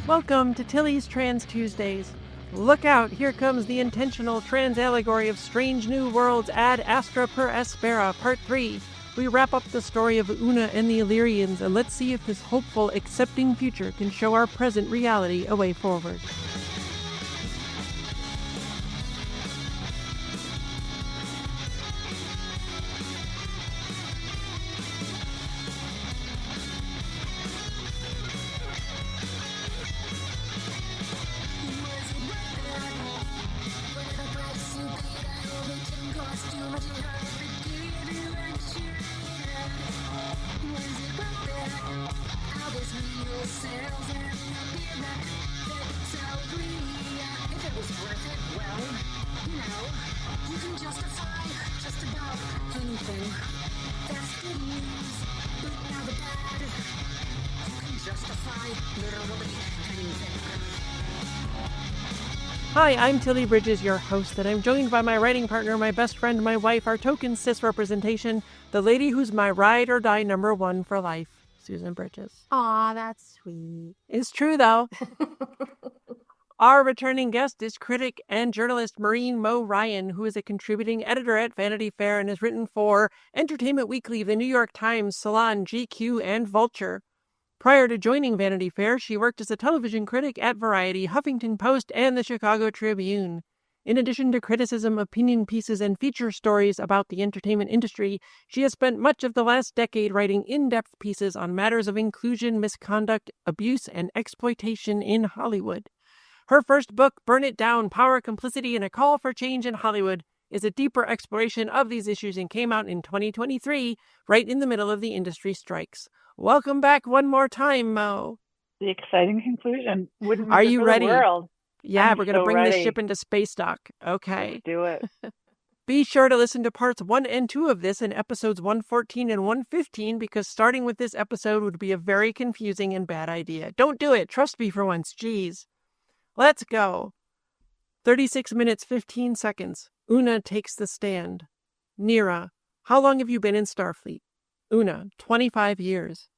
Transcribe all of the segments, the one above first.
Welcome to Tilly's Trans Tuesdays. Look out, here comes the intentional trans allegory of Strange New Worlds ad Astra Per Aspera, Part 3. We wrap up the story of Una and the Illyrians, and let's see if this hopeful, accepting future can show our present reality a way forward. Hi, I'm Tilly Bridges, your host, and I'm joined by my writing partner, my best friend, my wife, our token cis representation, the lady who's my ride or die number one for life, Susan Bridges. Aw, that's sweet. It's true, though. Our returning guest is critic and journalist MAUREEN, who is a contributing editor at Vanity Fair and has written for Entertainment Weekly, The New York Times, Salon, GQ, and Vulture. Prior to joining Vanity Fair, she worked as a television critic at Variety, Huffington Post, and the Chicago Tribune. In addition to criticism, opinion pieces, and feature stories about the entertainment industry, she has spent much of the last decade writing in-depth pieces on matters of inclusion, misconduct, abuse, and exploitation in Hollywood. Her first book, Burn It Down, Power, Complicity, and a Call for Change in Hollywood, is a deeper exploration of these issues and came out in 2023, right in the middle of the industry strikes. Welcome back one more time, Mo. The exciting conclusion. Wouldn't Are you ready? World. Yeah, I'm we're going to so bring ready. this ship into space dock. Okay. Let's do it. Be sure to listen to parts 1 and 2 of this in episodes 114 and 115 because starting with this episode would be a very confusing and bad idea. Don't do it. Trust me for once. Jeez. Let's go. 36 minutes, 15 seconds. Una takes the stand. Nira, how long have you been in Starfleet? Una, 25 years.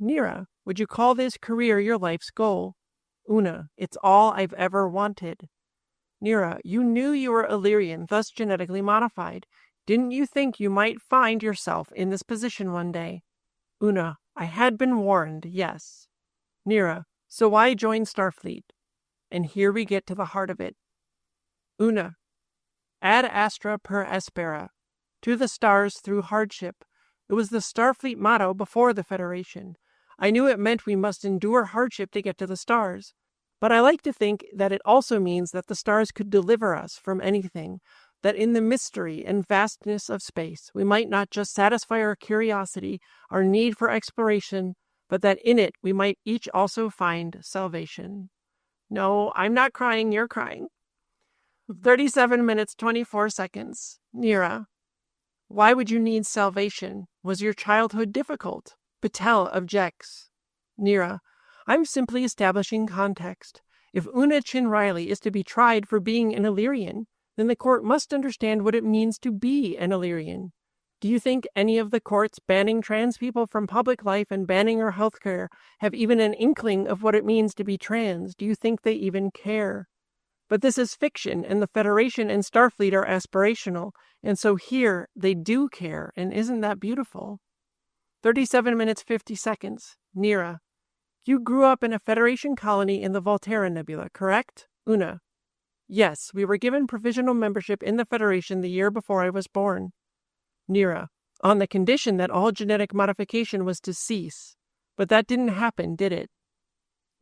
Nira, would you call this career your life's goal? Una, it's all I've ever wanted. Nira, you knew you were Illyrian, thus genetically modified. Didn't you think you might find yourself in this position one day? Una, I had been warned, yes. Nira, so why join Starfleet? And here we get to the heart of it. Una, ad Astra Per Aspera, to the stars through hardship. It was the Starfleet motto before the Federation. I knew it meant we must endure hardship to get to the stars. But I like to think that it also means that the stars could deliver us from anything, that in the mystery and vastness of space, we might not just satisfy our curiosity, our need for exploration, but that in it we might each also find salvation. No, I'm not crying, you're crying. 37 minutes, 24 seconds. Nira, why would you need salvation? Was your childhood difficult? Patel objects. Nira, I'm simply establishing context. If Una Chin Riley is to be tried for being an Illyrian, then the court must understand what it means to be an Illyrian. Do you think any of the courts banning trans people from public life and banning our health care have even an inkling of what it means to be trans? Do you think they even care? But this is fiction, and the Federation and Starfleet are aspirational, and so here they do care, and isn't that beautiful? 37 minutes, 50 seconds. Nira, you grew up in a Federation colony in the Volterra Nebula, correct? Una, yes, we were given provisional membership in the Federation the year before I was born. Nira, on the condition that all genetic modification was to cease. But that didn't happen, did it?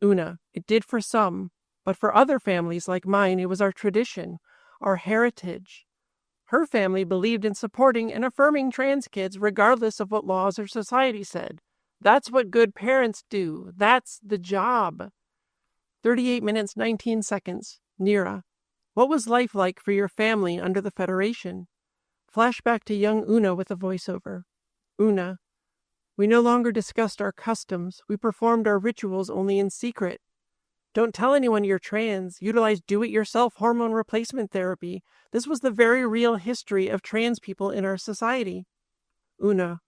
Una, it did for some, but for other families like mine, it was our tradition, our heritage. Her family believed in supporting and affirming trans kids regardless of what laws or society said. That's what good parents do. That's the job. 38 minutes, 19 seconds. Nira, what was life like for your family under the Federation? Flashback to young Una with a voiceover. Una, we no longer discussed our customs. We performed our rituals only in secret. Don't tell anyone you're trans. Utilize do-it-yourself hormone replacement therapy. This was the very real history of trans people in our society. Una,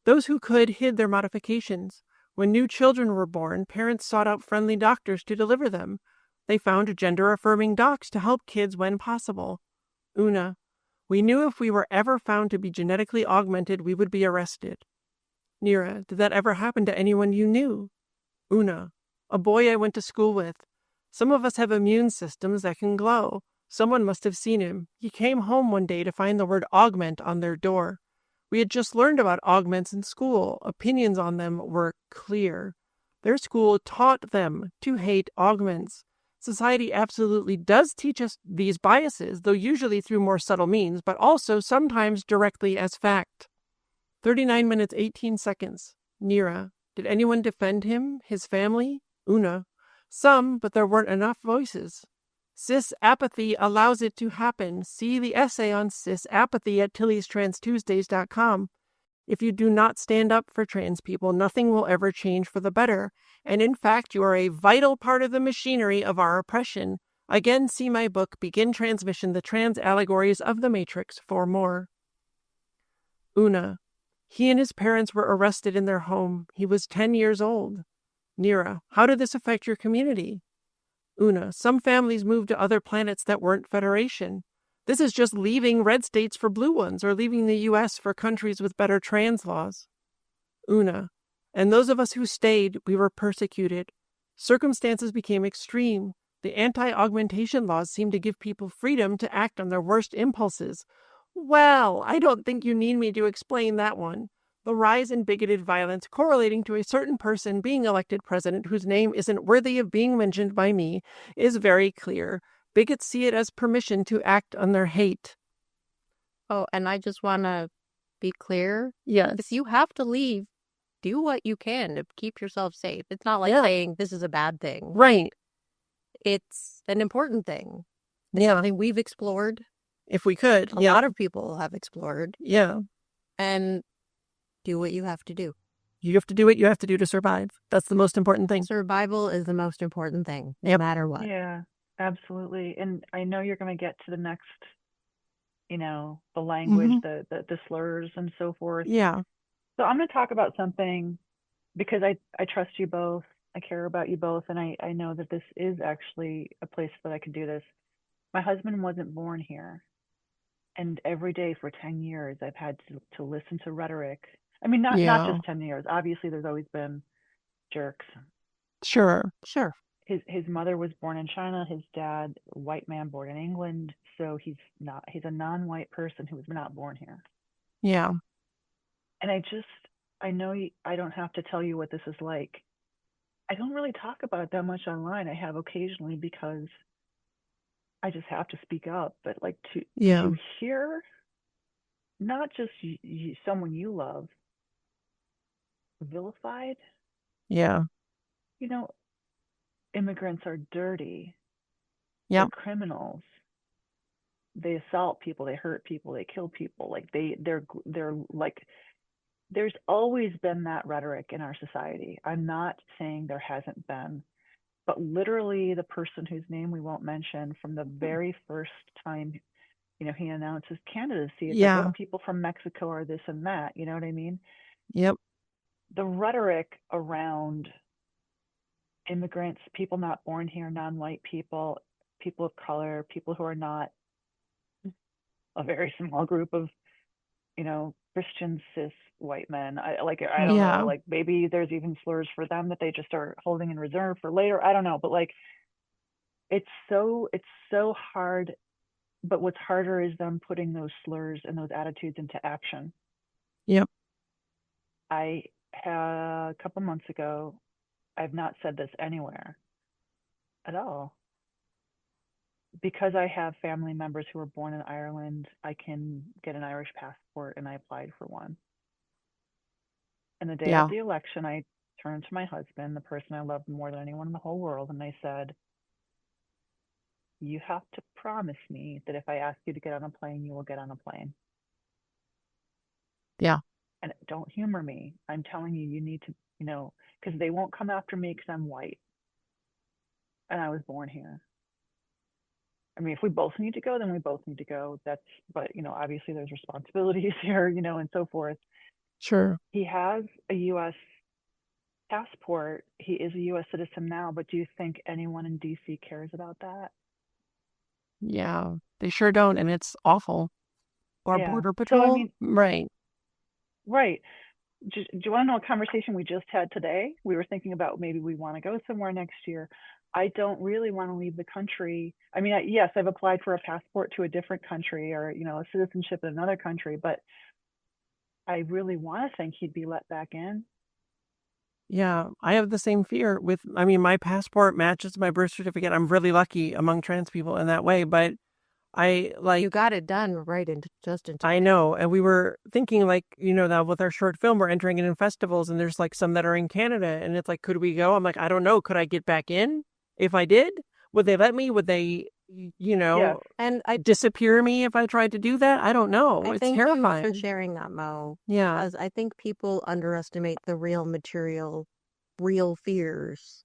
those who could hid their modifications. When new children were born, parents sought out friendly doctors to deliver them. They found gender-affirming docs to help kids when possible. Una, we knew if we were ever found to be genetically augmented, we would be arrested. Nira, did that ever happen to anyone you knew? Una, a boy I went to school with. Some of us have immune systems that can glow. Someone must have seen him. He came home one day to find the word augment on their door. We had just learned about augments in school. Opinions on them were clear. Their school taught them to hate augments. Society absolutely does teach us these biases, though usually through more subtle means, but also sometimes directly as fact. 39 minutes, 18 seconds. Nira, did anyone defend him, his family? Una, some, but there weren't enough voices. Cis apathy allows it to happen. See the essay on cis apathy at TillysTransTuesdays.com. If you do not stand up for trans people, nothing will ever change for the better. And in fact, you are a vital part of the machinery of our oppression. Again, see my book, Begin Transmission, The Trans Allegories of the Matrix, for more. Una, he and his parents were arrested in their home. He was 10 years old. Nira, how did this affect your community? Una, some families moved to other planets that weren't Federation. This is just leaving red states for blue ones, or leaving the U.S. for countries with better trans laws. Una, and those of us who stayed, we were persecuted. Circumstances became extreme. The anti-augmentation laws seemed to give people freedom to act on their worst impulses. Well, I don't think you need me to explain that one. The rise in bigoted violence correlating to a certain person being elected president whose name isn't worthy of being mentioned by me is very clear. Bigots see it as permission to act on their hate. Oh, and I just want to be clear. Yes. If you have to leave, do what you can to keep yourself safe. It's not like saying this is a bad thing. Right. It's an important thing. Yeah. Something we've explored. If we could. A lot of people have explored. Yeah. And do what you have to do. You have to do what you have to do to survive. That's the most important thing. Survival is the most important thing, no matter what. Yeah, absolutely. And I know you're going to get to the next, the language, the slurs and so forth. Yeah. So I'm going to talk about something because I trust you both. I care about you both. And I know that this is actually a place that I can do this. My husband wasn't born here. And every day for 10 years, I've had to listen to rhetoric. I mean, not just 10 years. Obviously, there's always been jerks. Sure. His mother was born in China. His dad, white man, born in England. So he's a non-white person who was not born here. Yeah. And I know I don't have to tell you what this is like. I don't really talk about it that much online. I have occasionally because I just have to speak up. But like to hear not just someone you love vilified. Yeah. Immigrants are dirty. Yeah. They're criminals. They assault people. They hurt people. They kill people. Like they're like. There's always been that rhetoric in our society. I'm not saying there hasn't been, but literally the person whose name we won't mention from the very first time, he announced his candidacy. It's like, oh, people from Mexico are this and that. You know what I mean? Yep. The rhetoric around immigrants, people not born here, non-white people, people of color, people who are not a very small group of, Christian cis white men. I don't know, like maybe there's even slurs for them that they just are holding in reserve for later. I don't know, but like it's so hard. But what's harder is them putting those slurs and those attitudes into action. Yep. A couple months ago, I've not said this anywhere at all. Because I have family members who were born in Ireland, I can get an Irish passport, and I applied for one. And the day of the election, I turned to my husband, the person I loved more than anyone in the whole world, and I said, you have to promise me that if I ask you to get on a plane, you will get on a plane. Yeah. And don't humor me. I'm telling you, you need to, because they won't come after me because I'm white. And I was born here. I mean, if we both need to go, then we both need to go. But, obviously there's responsibilities here, and so forth. Sure. He has a U.S. passport, he is a U.S. citizen now, but do you think anyone in D.C. cares about that? Yeah, they sure don't, and it's awful. Or Yeah. Border So, I Patrol? mean, Right. right. Do you want to know a conversation we just had today? We were thinking about maybe we want to go somewhere next year. I don't really want to leave the country. I mean, yes, I've applied for a passport to a different country or, a citizenship in another country, but I really want to think he'd be let back in. Yeah, I have the same fear with, my passport matches my birth certificate. I'm really lucky among trans people in that way, but You got it done right just in time. I know. And we were thinking now with our short film, we're entering it in festivals and there's some that are in Canada and it's like, could we go? I'm like, I don't know. Could I get back in? If I did, would they let me? Would they, Yes. And I disappear me if I tried to do that? I don't know. It's thank you terrifying. for sharing that, Mo. Yeah. Because I think people underestimate the real fears.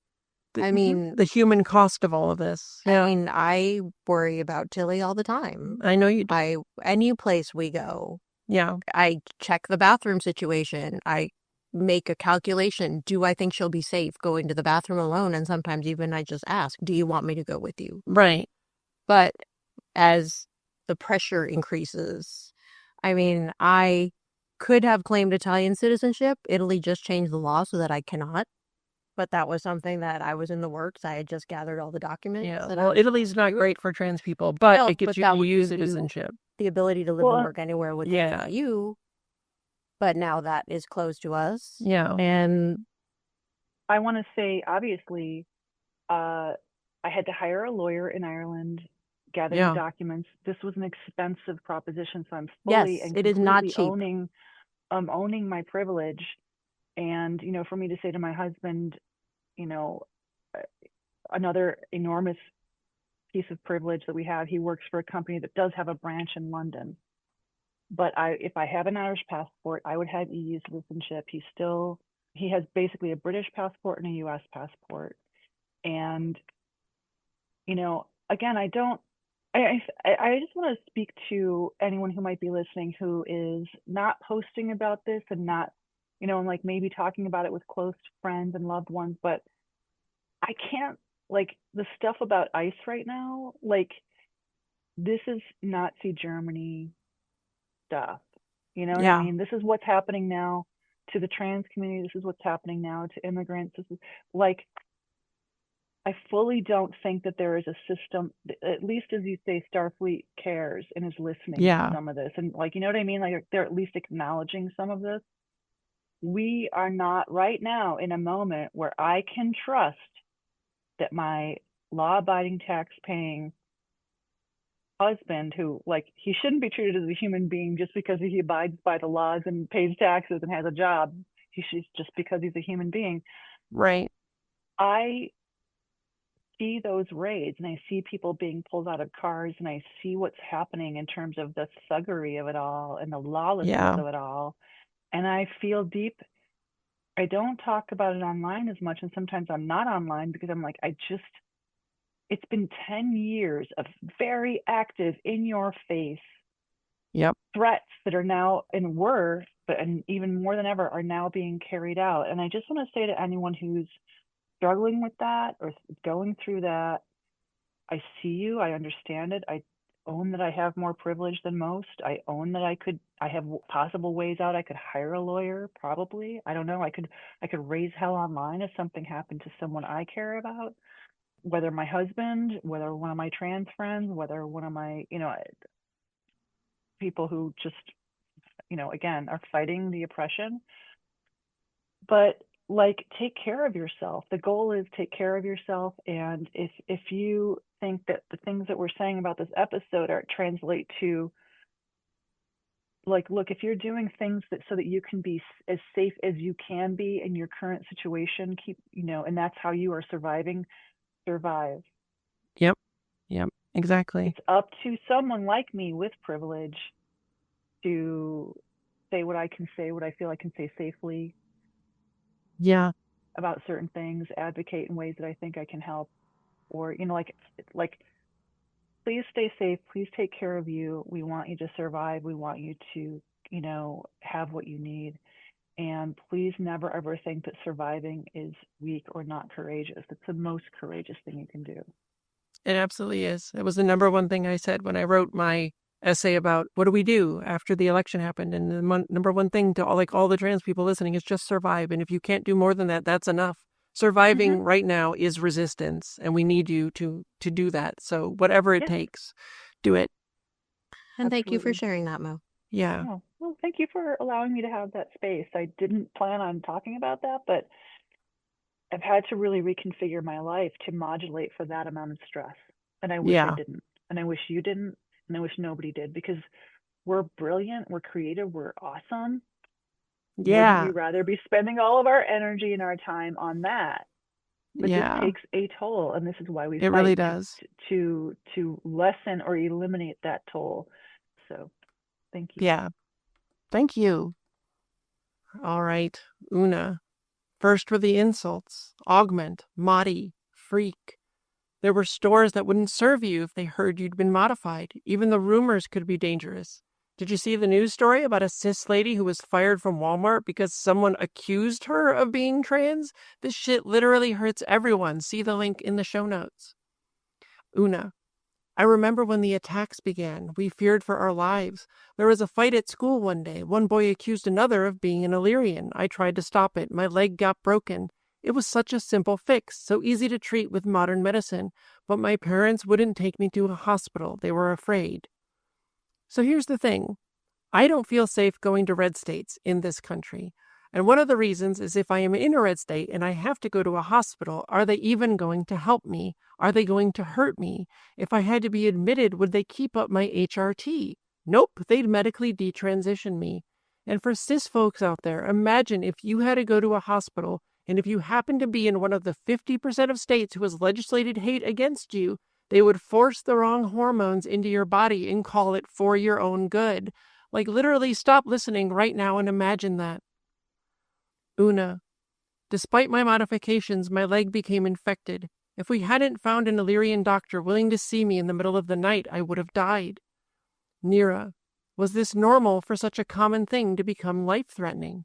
I mean, the human cost of all of this. I mean, I worry about Tilly all the time. I know you do. Any place we go, Yeah. I check the bathroom situation. I make a calculation. Do I think she'll be safe going to the bathroom alone? And sometimes even I just ask, do you want me to go with you? Right. But as the pressure increases, I mean, I could have claimed Italian citizenship. Italy just changed the law so that I cannot. But that was something that I was in the works. I had just gathered all the documents. Yeah. Well, Italy's not great for trans people, but it gets you EU citizenship. The ability to live and work anywhere with the EU. But now that is closed to us. Yeah. And I want to say, obviously, I had to hire a lawyer in Ireland, gather the documents. This was an expensive proposition, so I'm fully and completely owning my privilege. And, for me to say to my husband, another enormous piece of privilege that we have, he works for a company that does have a branch in London. But if I have an Irish passport, I would have EU citizenship. He has basically a British passport and a US passport. And, again, I just want to speak to anyone who might be listening who is not posting about this and not, and like maybe talking about it with close friends and loved ones, but I can't, the stuff about ICE right now, this is Nazi Germany stuff. You know what I mean? This is what's happening now to the trans community. This is what's happening now to immigrants. This is I fully don't think that there is a system, at least as you say, Starfleet cares and is listening to some of this. And you know what I mean? They're at least acknowledging some of this. We are not right now in a moment where I can trust that my law-abiding, tax-paying husband, who he shouldn't be treated as a human being just because he abides by the laws and pays taxes and has a job. He should, just because he's a human being. Right. I see those raids and I see people being pulled out of cars and I see what's happening in terms of the thuggery of it all and the lawlessness of it all. And I feel deep. I don't talk about it online as much, and sometimes I'm not online because I'm it's been 10 years of very active, in your face threats that are now and even more than ever are now being carried out. And I just want to say to anyone who's struggling with that or going through that, I see you, I understand it. I own that I have more privilege than most. I own that I have possible ways out. I could hire a lawyer, probably. I don't know. I could raise hell online if something happened to someone I care about, whether my husband, whether one of my trans friends, whether one of my, people who just, again, are fighting the oppression. But take care of yourself. The goal is take care of yourself. And if you think that the things that we're saying about this episode translate to, look, if you're doing things so that you can be as safe as you can be in your current situation, and that's how you are surviving, survive. Yep. Exactly. It's up to someone like me with privilege to say what I can say, what I feel I can say safely. Yeah. About certain things, advocate in ways that I think I can help, or please stay safe, please take care of you. We want you to survive. We want you to, have what you need. And please never ever think that surviving is weak or not courageous. It's the most courageous thing you can do. It absolutely is. It was the number one thing I said when I wrote my essay about what do we do after the election happened. And the number one thing to all the trans people listening is just survive. And if you can't do more than that, that's enough. Surviving right now is resistance, and we need you to do that. So whatever it takes, do it. And thank you for Absolutely. sharing that, Mo. Yeah. Oh, well, thank you for allowing me to have that space. I didn't plan on talking about that, but I've had to really reconfigure my life to modulate for that amount of stress. And I wish I Yeah. didn't. And I wish you didn't. And I wish nobody did, because we're brilliant, we're creative, we're awesome. Yeah. Wouldn't we rather be spending all of our energy and our time on that? But this takes a toll, and this is why we It fight really does. to lessen or eliminate that toll. So thank you. Yeah. Thank you. All right. Una. First were the insults. Augment, Madi, freak. There were stores that wouldn't serve you if they heard you'd been modified. Even the rumors could be dangerous. Did you see the news story about a cis lady who was fired from Walmart because someone accused her of being trans? This shit literally hurts everyone. See the link in the show notes. Una. I remember when the attacks began. We feared for our lives. There was a fight at school one day. One boy accused another of being an Illyrian. I tried to stop it. My leg got broken. It was such a simple fix, so easy to treat with modern medicine. But my parents wouldn't take me to a hospital. They were afraid. So here's the thing. I don't feel safe going to red states in this country. And one of the reasons is if I am in a red state and I have to go to a hospital, are they even going to help me? Are they going to hurt me? If I had to be admitted, would they keep up my HRT? Nope, they'd medically detransition me. And for cis folks out there, imagine if you had to go to a hospital and if you happen to be in one of the 50% of states who has legislated hate against you, they would force the wrong hormones into your body and call it for your own good. Like literally stop listening right now and imagine that. Una. Despite my modifications, my leg became infected. If we hadn't found an Illyrian doctor willing to see me in the middle of the night, I would have died. Nira. Was this normal for such a common thing to become life-threatening?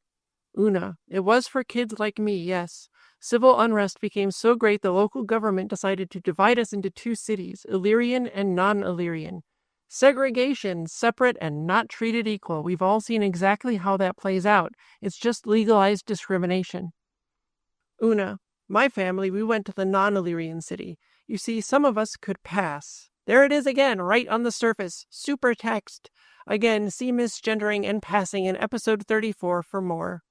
Una. It was for kids like me, yes. Civil unrest became so great the local government decided to divide us into two cities, Illyrian and non-Illyrian. Segregation, separate and not treated equal. We've all seen exactly how that plays out. It's just legalized discrimination. Una. My family, we went to the non-Illyrian city. You see, some of us could pass. There it is again, right on the surface. Super text. Again, see Misgendering and Passing in episode 34 for more.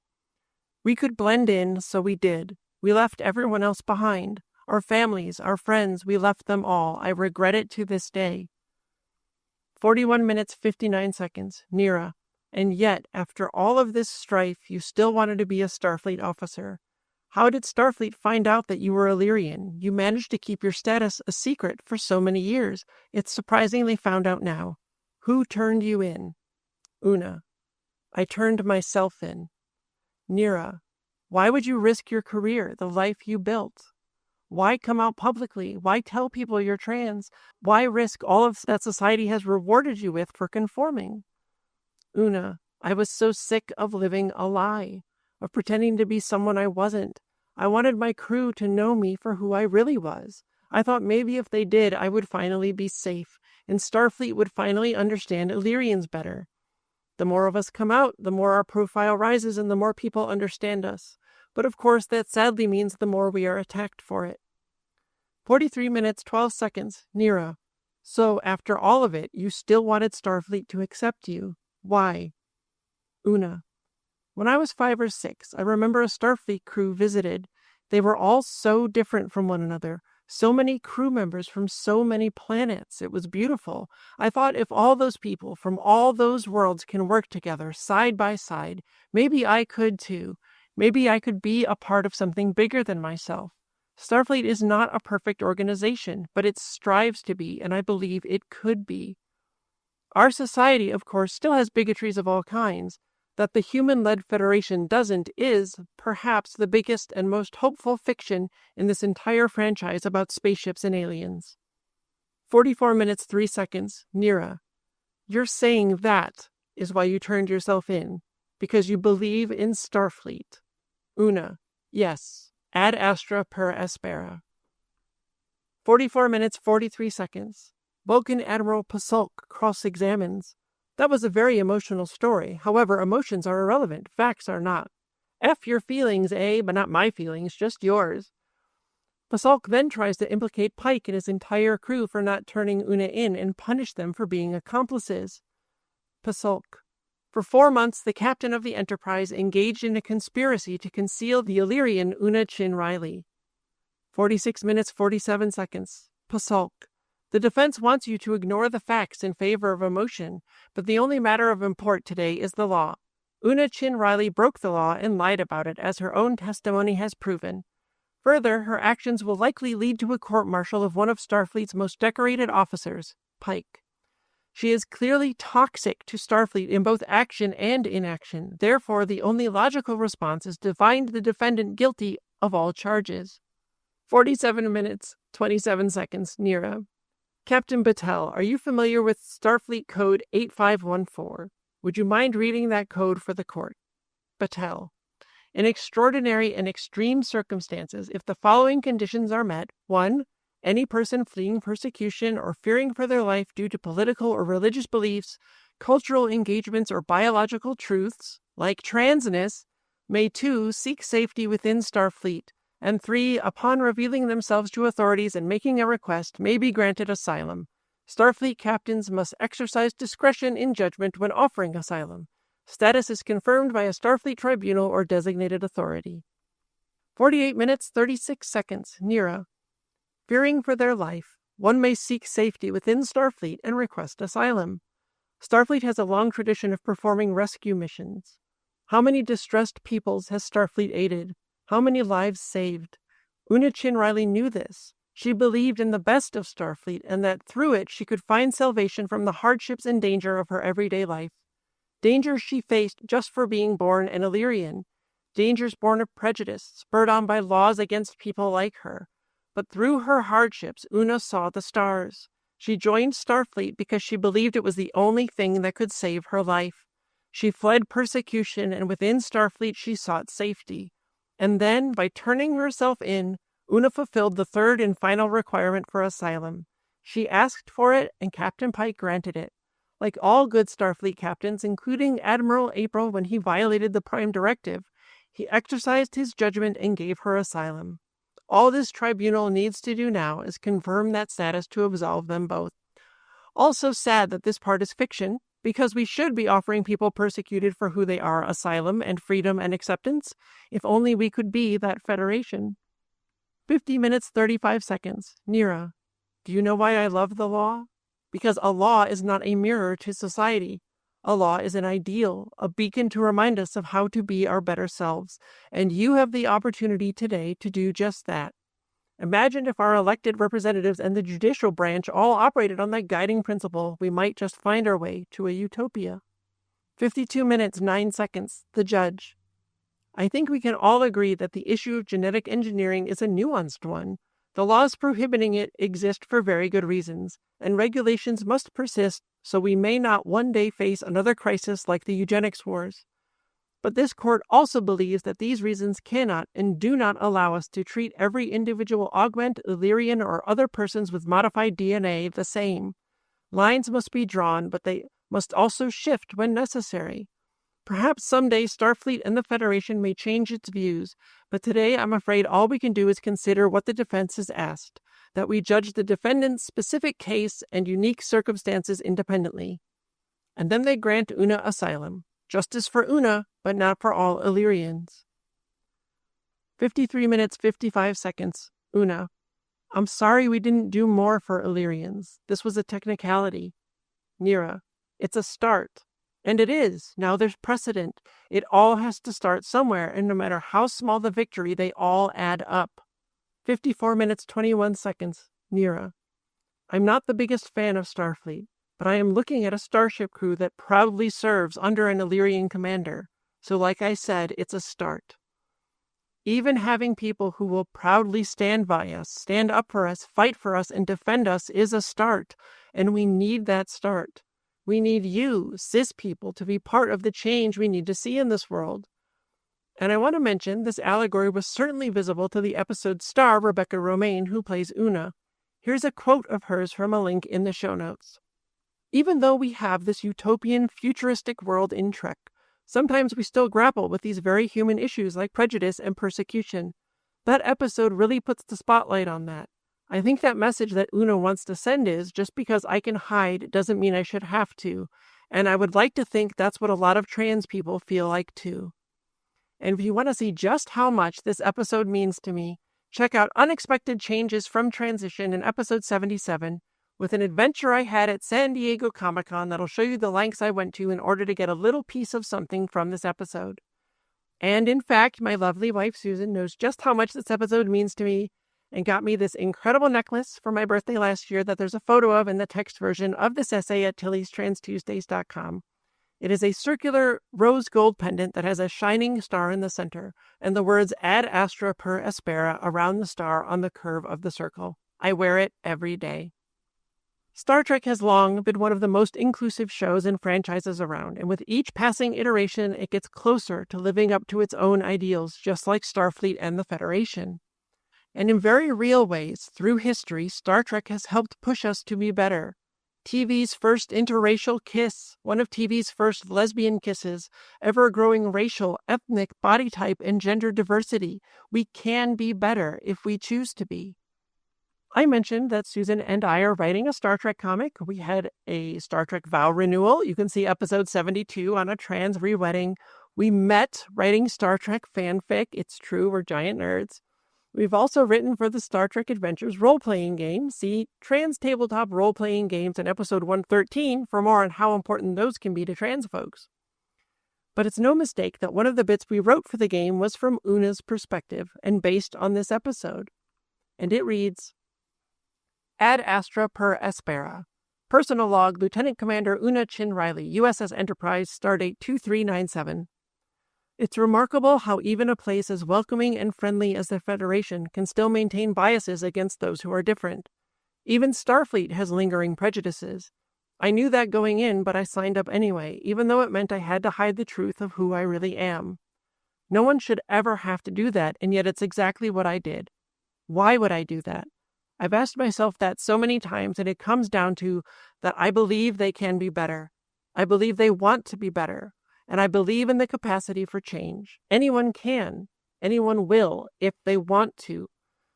We could blend in, so we did. We left everyone else behind. Our families, our friends, we left them all. I regret it to this day. 41 minutes, 59 seconds. Nira. And yet, after all of this strife, you still wanted to be a Starfleet officer. How did Starfleet find out that you were Illyrian? You managed to keep your status a secret for so many years. It's surprising they found out now. Who turned you in? Una. I turned myself in. Nira. Why would you risk your career, the life you built? Why come out publicly? Why tell people you're trans? Why risk all of that society has rewarded you with for conforming? Una. I was so sick of living a lie, of pretending to be someone I wasn't. I wanted my crew to know me for who I really was. I thought maybe if they did, I would finally be safe, and Starfleet would finally understand Illyrians better. The more of us come out, the more our profile rises and the more people understand us. But of course, that sadly means the more we are attacked for it. 43 minutes, 12 seconds. Nira. So, after all of it, you still wanted Starfleet to accept you. Why? Una. When I was 5 or 6, I remember a Starfleet crew visited. They were all so different from one another. So many crew members from so many planets. It was beautiful. I thought if all those people from all those worlds can work together side by side, maybe I could too. Maybe I could be a part of something bigger than myself. Starfleet is not a perfect organization, but it strives to be, and I believe it could be. Our society, of course, still has bigotries of all kinds. That the human-led Federation doesn't is, perhaps, the biggest and most hopeful fiction in this entire franchise about spaceships and aliens. 44 minutes, 3 seconds. Nira. You're saying that is why you turned yourself in. Because you believe in Starfleet. Una. Yes. Ad Astra Per Aspera. 44 minutes, 43 seconds. Vulcan Admiral Pasulk cross-examines. That was a very emotional story. However, emotions are irrelevant. Facts are not. F your feelings, eh? But not my feelings, just yours. Pasulk then tries to implicate Pike and his entire crew for not turning Una in and punish them for being accomplices. Pasulk. For 4 months, the captain of the Enterprise engaged in a conspiracy to conceal the Illyrian Una Chin Riley. 46 minutes, 47 seconds. Pasulk. The defense wants you to ignore the facts in favor of emotion, but the only matter of import today is the law. Una Chin Riley broke the law and lied about it, as her own testimony has proven. Further, her actions will likely lead to a court-martial of one of Starfleet's most decorated officers, Pike. She is clearly toxic to Starfleet in both action and inaction. Therefore, the only logical response is to find the defendant guilty of all charges. 47 minutes, 27 seconds, Nira. Captain Battelle, are you familiar with Starfleet Code 8514? Would you mind reading that code for the court? Battelle. In extraordinary and extreme circumstances, if the following conditions are met: 1. Any person fleeing persecution or fearing for their life due to political or religious beliefs, cultural engagements, or biological truths, like transness, may 2. Seek safety within Starfleet, and 3. Upon revealing themselves to authorities and making a request, may be granted asylum. Starfleet captains must exercise discretion in judgment when offering asylum. Status is confirmed by a Starfleet tribunal or designated authority. 48 minutes, 36 seconds, Nira. Fearing for their life, one may seek safety within Starfleet and request asylum. Starfleet has a long tradition of performing rescue missions. How many distressed peoples has Starfleet aided? How many lives saved? Una Chin Riley knew this. She believed in the best of Starfleet and that through it she could find salvation from the hardships and danger of her everyday life. Dangers she faced just for being born an Illyrian. Dangers born of prejudice, spurred on by laws against people like her. But through her hardships, Una saw the stars. She joined Starfleet because she believed it was the only thing that could save her life. She fled persecution, and within Starfleet she sought safety. And then, by turning herself in, Una fulfilled the third and final requirement for asylum. She asked for it, and Captain Pike granted it. Like all good Starfleet captains, including Admiral April when he violated the Prime Directive, he exercised his judgment and gave her asylum. All this tribunal needs to do now is confirm that status to absolve them both. Also sad that this part is fiction, because we should be offering people persecuted for who they are asylum and freedom and acceptance, if only we could be that federation. 50 minutes, 35 seconds. Nira. Do you know why I love the law? Because a law is not a mirror to society. A law is an ideal, a beacon to remind us of how to be our better selves, and you have the opportunity today to do just that. Imagine if our elected representatives and the judicial branch all operated on that guiding principle, we might just find our way to a utopia. 52 minutes, 9 seconds. The judge. I think we can all agree that the issue of genetic engineering is a nuanced one. The laws prohibiting it exist for very good reasons, and regulations must persist so we may not one day face another crisis like the eugenics wars. But this court also believes that these reasons cannot and do not allow us to treat every individual augment, Illyrian, or other persons with modified DNA the same. Lines must be drawn, but they must also shift when necessary. Perhaps someday Starfleet and the Federation may change its views, but today I'm afraid all we can do is consider what the defense has asked, that we judge the defendant's specific case and unique circumstances independently. And then they grant Una asylum. Justice for Una, but not for all Illyrians. 53 minutes, 55 seconds. Una. I'm sorry we didn't do more for Illyrians. This was a technicality. Nira. It's a start. And it is. Now there's precedent. It all has to start somewhere, and no matter how small the victory, they all add up. 54 minutes, 21 seconds. Nira. I'm not the biggest fan of Starfleet, but I am looking at a starship crew that proudly serves under an Illyrian commander. So like I said, it's a start. Even having people who will proudly stand by us, stand up for us, fight for us, and defend us is a start, and we need that start. We need you, cis people, to be part of the change we need to see in this world. And I want to mention this allegory was certainly visible to the episode star, Rebecca Romaine, who plays Una. Here's a quote of hers from a link in the show notes. Even though we have this utopian, futuristic world in Trek, sometimes we still grapple with these very human issues like prejudice and persecution. That episode really puts the spotlight on that. I think that message that Una wants to send is, just because I can hide doesn't mean I should have to. And I would like to think that's what a lot of trans people feel like too. And if you want to see just how much this episode means to me, check out Unexpected Changes from Transition in episode 77, with an adventure I had at San Diego Comic-Con that'll show you the lengths I went to in order to get a little piece of something from this episode. And in fact, my lovely wife Susan knows just how much this episode means to me and got me this incredible necklace for my birthday last year that there's a photo of in the text version of this essay at TillysTransTuesdays.com. It is a circular rose gold pendant that has a shining star in the center and the words Ad Astra Per Aspera around the star on the curve of the circle. I wear it every day. Star Trek has long been one of the most inclusive shows and franchises around, and with each passing iteration, it gets closer to living up to its own ideals, just like Starfleet and the Federation. And in very real ways, through history, Star Trek has helped push us to be better. TV's first interracial kiss, one of TV's first lesbian kisses, ever-growing racial, ethnic, body type, and gender diversity. We can be better if we choose to be. I mentioned that Susan and I are writing a Star Trek comic. We had a Star Trek vow renewal. You can see episode 72 on a trans re-wedding. We met writing Star Trek fanfic. It's true, we're giant nerds. We've also written for the Star Trek Adventures role-playing game. See Trans Tabletop Role-Playing Games in episode 113 for more on how important those can be to trans folks. But it's no mistake that one of the bits we wrote for the game was from Una's perspective and based on this episode. And it reads, Ad Astra Per Aspera. Personal log, Lieutenant Commander Una Chin Riley, USS Enterprise, stardate 2397. It's remarkable how even a place as welcoming and friendly as the Federation can still maintain biases against those who are different. Even Starfleet has lingering prejudices. I knew that going in, but I signed up anyway, even though it meant I had to hide the truth of who I really am. No one should ever have to do that, and yet it's exactly what I did. Why would I do that? I've asked myself that so many times, and it comes down to that I believe they can be better. I believe they want to be better. And I believe in the capacity for change. Anyone can. Anyone will if they want to.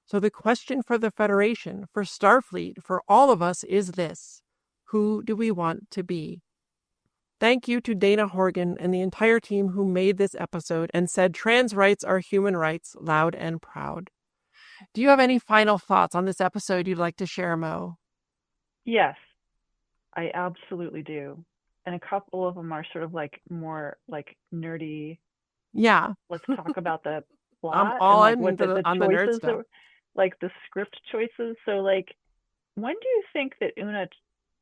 So the question for the Federation, for Starfleet, for all of us is this. Who do we want to be? Thank you to Dana Horgan and the entire team who made this episode and said trans rights are human rights, loud and proud. Do you have any final thoughts on this episode you'd like to share, Mo? Yes, I absolutely do. And a couple of them are sort of like more like nerdy. Yeah. Let's talk about the plot I'm all and like in on the nerd choices stuff. like the script choices. So like, when do you think that Una,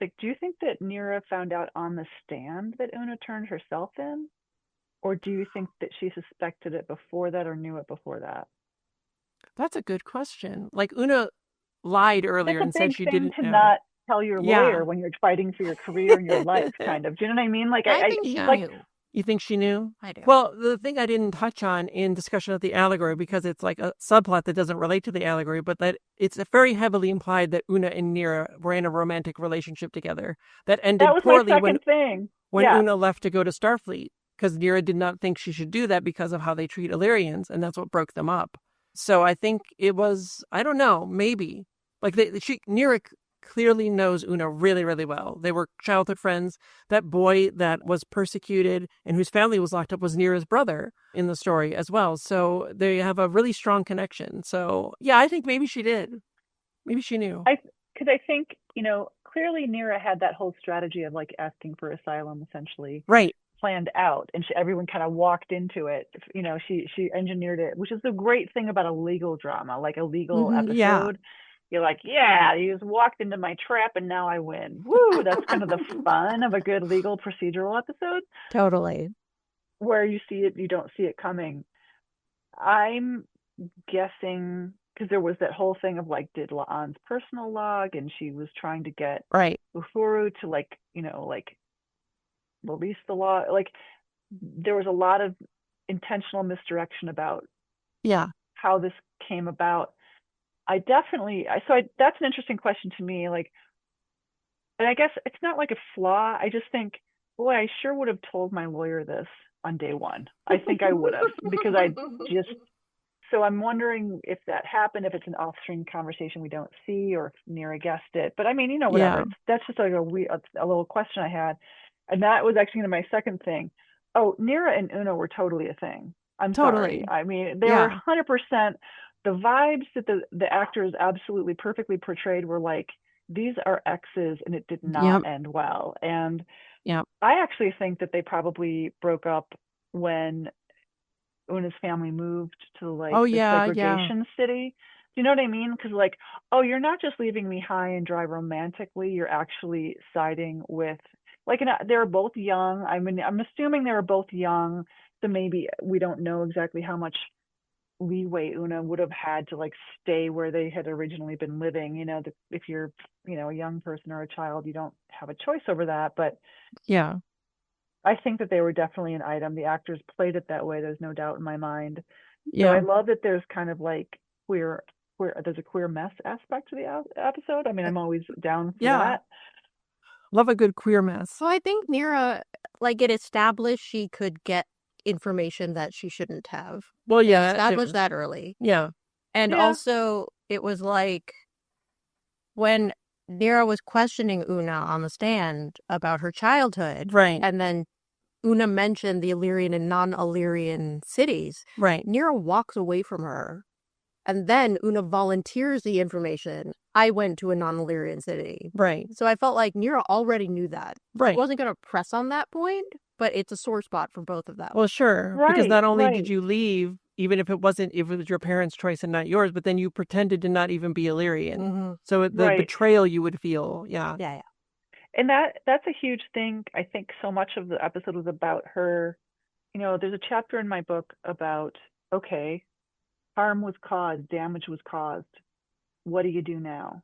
like, do you think that Nira found out on the stand that Una turned herself in? Or do you think that she suspected it before that or knew it before that? That's a good question. Like Una lied earlier That's a and said big she thing didn't to know. not tell your Yeah. lawyer when you're fighting for your career and your life, kind of. Do you know what I mean? Like, I think she like, knew. You think she knew? I do. Well, the thing I didn't touch on in discussion of the allegory, because it's like a subplot that doesn't relate to the allegory, but that it's very heavily implied that Una and Nira were in a romantic relationship together that ended that was poorly my second thing. when Yeah. Una left to go to Starfleet, because Nira did not think she should do that because of how they treat Illyrians, and that's what broke them up. So I think it was, I don't know, maybe. Like Nira clearly knows Una really, really well. They were childhood friends. That boy that was persecuted and whose family was locked up was Nira's brother in the story as well. So they have a really strong connection. So yeah, I think maybe she did. Maybe she knew. Because I think, clearly Nira had that whole strategy of like asking for asylum essentially. Right. Planned out, and everyone kind of walked into it. She engineered it, which is the great thing about a legal drama, like a legal episode. Yeah. You're like, yeah, you just walked into my trap and now I win. Woo! That's kind of the fun of a good legal procedural episode. Totally. Where you see it, you don't see it coming. I'm guessing because there was that whole thing of like, did La'an's personal log, and she was trying to get right Uhuru to like release the law. Like, there was a lot of intentional misdirection about Yeah. how this came about. That's an interesting question to me. Like, and I guess it's not like a flaw. I just think, boy, I sure would have told my lawyer this on day one. I think I would have, because so I'm wondering if that happened, if it's an off-screen conversation we don't see, or if Nira guessed it. But I mean, whatever. Yeah. That's just like a little question I had. And that was actually my second thing. Oh, Nira and Una were totally a thing. I'm Totally. sorry. I mean, they Yeah. were 100%. The vibes that the actors absolutely perfectly portrayed were like, these are exes, and it did not Yep. end well. And Yep. I actually think that they probably broke up when Una's family moved to like Oh the yeah. Yeah. segregation city. Do you know what I mean? Because like, oh, you're not just leaving me high and dry romantically. You're actually siding with like, they were both young. I mean, I'm assuming they were both young, so maybe we don't know exactly how much leeway Una would have had to like stay where they had originally been living. If you're a young person or a child, you don't have a choice over that. But Yeah. I think that they were definitely an item. The actors played it that way. There's no doubt in my mind. So I Yeah. love that there's kind of like there's a queer mess aspect to the episode. I mean, I'm always down for Yeah. that. Love a good queer mess. So I think Nira, like, it established she could get information that she shouldn't have. Well, They yeah. established that early. Yeah. And Yeah. also, it was like when Nira was questioning Una on the stand about her childhood, Right. and then Una mentioned the Illyrian and non-Illyrian cities, Right. Nira walks away from her, and then Una volunteers the information. I went to a non-Illyrian city. Right. So I felt like Nira already knew that. Right. She wasn't going to press on that point, but it's a sore spot for both of them. Well, sure. Right, Because not only right. did you leave, even if it was your parents' choice and not yours, but then you pretended to not even be Illyrian. Mm-hmm. So the Right. betrayal you would feel. Yeah. Yeah. And that's a huge thing. I think so much of the episode was about her. There's a chapter in my book about, okay, harm was caused, damage was caused. What do you do now?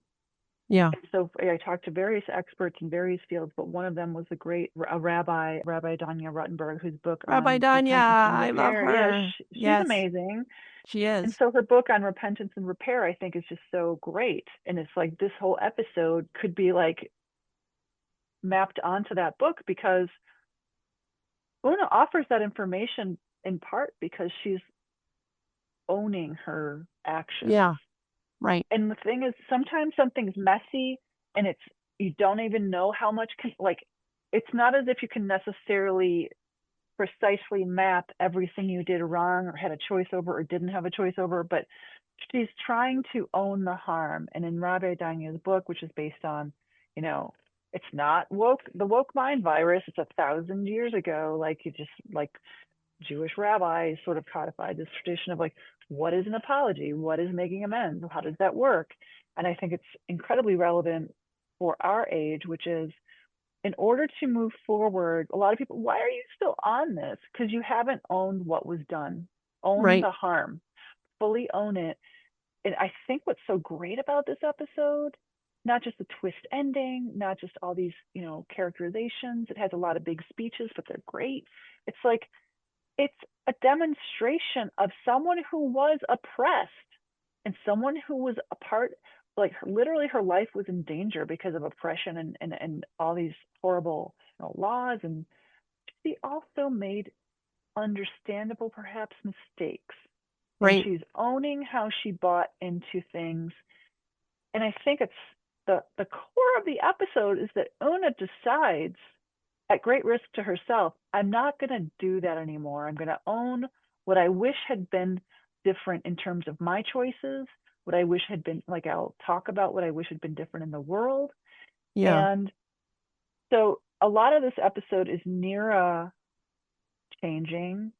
Yeah. And so I talked to various experts in various fields, but one of them was the great Rabbi Danya Ruttenberg, whose book Rabbi on Danya, repentance and I love repair. her. Yeah, she's Yes. amazing. She And is. so her book on repentance and repair, I think, is just so great. And it's like this whole episode could be like mapped onto that book, because Una offers that information in part because she's owning her actions. Yeah. Right. And the thing is, sometimes something's messy and you don't even know how much it's not as if you can necessarily precisely map everything you did wrong or had a choice over or didn't have a choice over, but she's trying to own the harm. And in Rabbi Danya's book, which is based on, it's not the woke mind virus, it's 1,000 years ago, like Jewish rabbis sort of codified this tradition of like, what is an apology? What is making amends? How does that work? And I think it's incredibly relevant for our age, which is, in order to move forward, a lot of people, why are you still on this? Because you haven't owned what was done. Own Right. the harm. Fully own it. And I think what's so great about this episode, not just the twist ending, not just all these, characterizations. It has a lot of big speeches, but they're great. It's like, it's a demonstration of someone who was oppressed and someone who was a part, like literally her life was in danger because of oppression and all these horrible laws. And she also made understandable, perhaps, mistakes. Right. And she's owning how she bought into things. And I think it's the core of the episode is that Una decides, at great risk to herself, I'm not going to do that anymore. I'm going to own what I wish had been different in terms of my choices, what I wish had been, like, I'll talk about what I wish had been different in the world. Yeah. And so a lot of this episode is Nira changing.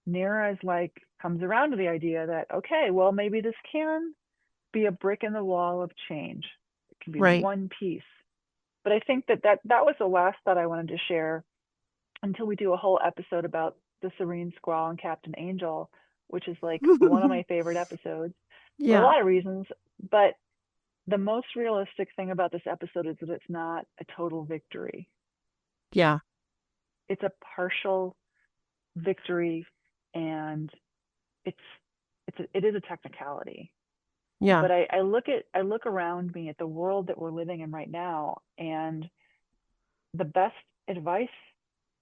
Nira is like, comes around to the idea that, okay, well, maybe this can be a brick in the wall of change. It can be Right. one piece. But I think that was the last thought I wanted to share until we do a whole episode about the Serene Squall and Captain Angel, which is like one of my favorite episodes for a Yeah. lot of reasons. But the most realistic thing about this episode is that it's not a total victory. Yeah. it's a partial victory, and it is a technicality. Yeah. But I look around me at the world that we're living in right now, and the best advice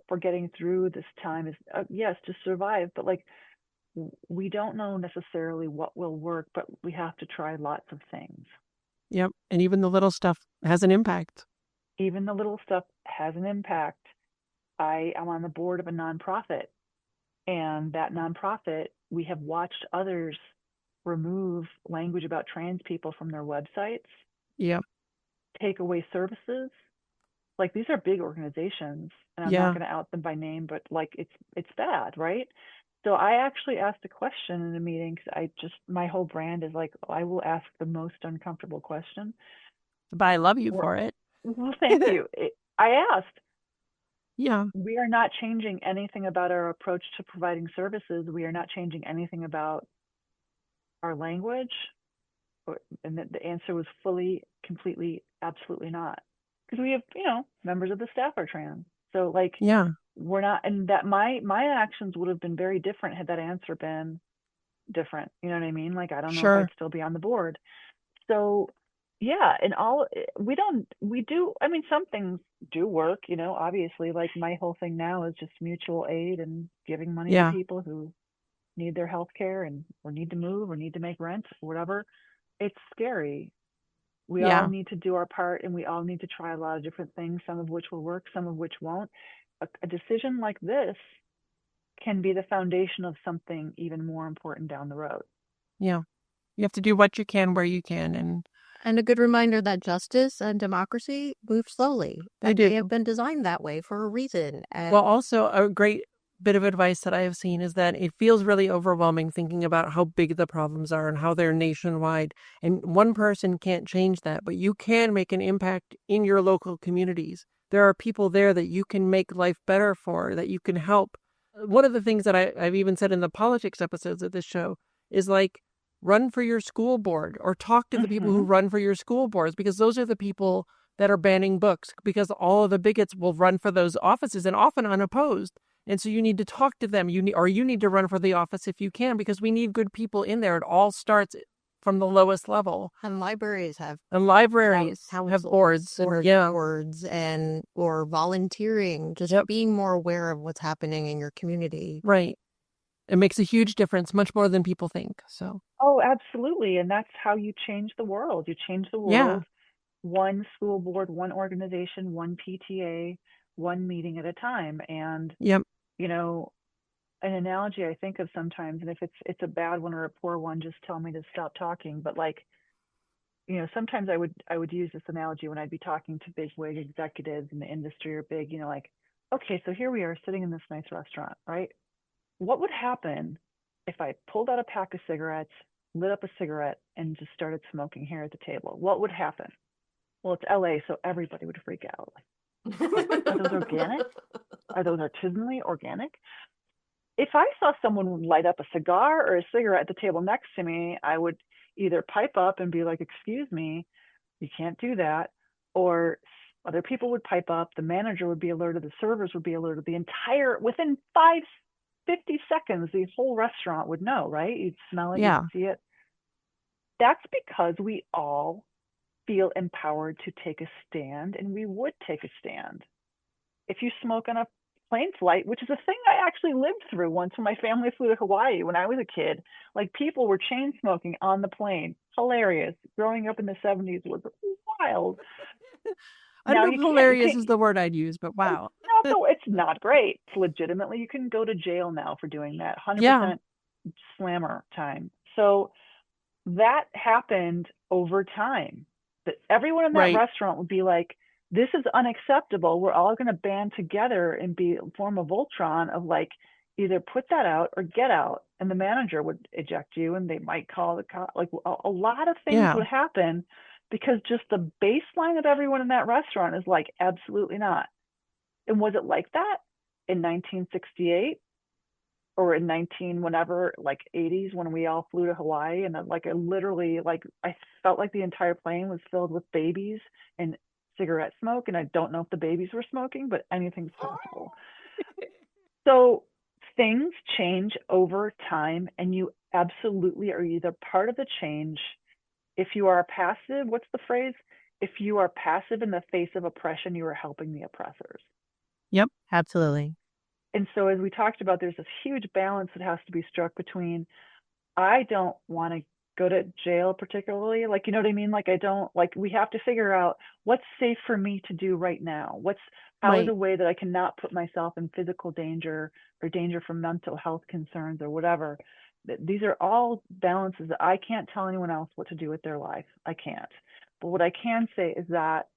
for getting through this time is yes, to survive, but like we don't know necessarily what will work, but we have to try lots of things. Yep. And even the little stuff has an impact. Even the little stuff has an impact. I am on the board of a nonprofit, and that nonprofit, we have watched others remove language about trans people from their websites, Yep. take away services. Like these are big organizations, and I'm not Yeah. going to out them by name, but like it's bad, right? So I actually asked a question in a meeting because my whole brand is like I will ask the most uncomfortable question. But I love you Or, for it. well, thank you. I asked, Yeah. we are not changing anything about our approach to providing services. We are not changing anything about our language. And the answer was fully, completely, absolutely not. Because we have, members of the staff are trans. So like Yeah. we're not, and that my actions would have been very different had that answer been different. You know what I mean? Like I don't know if Sure. I'd still be on the board. So yeah, and we do, I mean, some things do work, obviously. Like my whole thing now is just mutual aid and giving money to Yeah. people who need their health care and or need to move or need to make rent or whatever. It's scary. We all Yeah. need to do our part, and we all need to try a lot of different things, some of which will work, some of which won't. A decision like this can be the foundation of something even more important down the road. Yeah. You have to do what you can where you can. And a good reminder that justice and democracy move slowly. They And do. they have been designed that way for a reason. And Well, also a great bit of advice that I have seen is that it feels really overwhelming thinking about how big the problems are and how they're nationwide. And one person can't change that, but you can make an impact in your local communities. There are people there that you can make life better for, that you can help. One of the things that I've even said in the politics episodes of this show is like, run for your school board or talk to the people who run for your school boards, because those are the people that are banning books, because all of the bigots will run for those offices and often unopposed. And so you need to talk to them. You need to run for the office if you can, because we need good people in there. It all starts from the lowest level. And libraries have have boards or yeah. boards and or volunteering, just being more aware of what's happening in your community. Right. It makes a huge difference, much more than people think. So. Oh, absolutely. And that's how you change the world. You change the world one school board, one organization, one PTA, one meeting at a time. And Yep. An analogy I think of sometimes, and if it's a bad one or a poor one, just tell me to stop talking. But like, sometimes I would use this analogy when I'd be talking to big wig executives in the industry or big, like, okay, so here we are sitting in this nice restaurant, right? What would happen if I pulled out a pack of cigarettes, lit up a cigarette, and just started smoking here at the table? What would happen? Well, it's LA, so everybody would freak out. Are those organic? Are those artisanally organic? If I saw someone light up a cigar or a cigarette at the table next to me, I would either pipe up and be like, excuse me, you can't do that. Or other people would pipe up, the manager would be alerted, the servers would be alerted, within 50 seconds, the whole restaurant would know, right? You'd smell it, Yeah. you'd see it. That's because we all feel empowered to take a stand, and we would take a stand. If you smoke on a plane flight, which is a thing I actually lived through once when my family flew to Hawaii when I was a kid, like people were chain smoking on the plane. Hilarious. Growing up in the 70s was wild. I don't know if hilarious is the word I'd use, but wow. It's not great. It's legitimately, you can go to jail now for doing that. 100% Yeah. slammer time. So that happened over time. That everyone in that restaurant would be like, this is unacceptable. We're all going to band together and form a Voltron of like, either put that out or get out. And the manager would eject you, and they might call the cop. Like a lot of things would happen because just the baseline of everyone in that restaurant is like, absolutely not. And was it like that in 1968 or in 80s when we all flew to Hawaii? And like, I felt like the entire plane was filled with babies and cigarette smoke. And I don't know if the babies were smoking, but anything's possible. So things change over time, and you absolutely are either part of the change. If you are passive, what's the phrase? If you are passive in the face of oppression, you are helping the oppressors. Yep. Absolutely. And so, as we talked about, there's this huge balance that has to be struck between, I don't want to go to jail particularly, like, you know what I mean? Like, I don't, like, we have to figure out what's safe for me to do right now. How is Right. a way that I cannot put myself in physical danger or danger from mental health concerns or whatever. These are all balances that I can't tell anyone else what to do with their life. I can't. But what I can say is that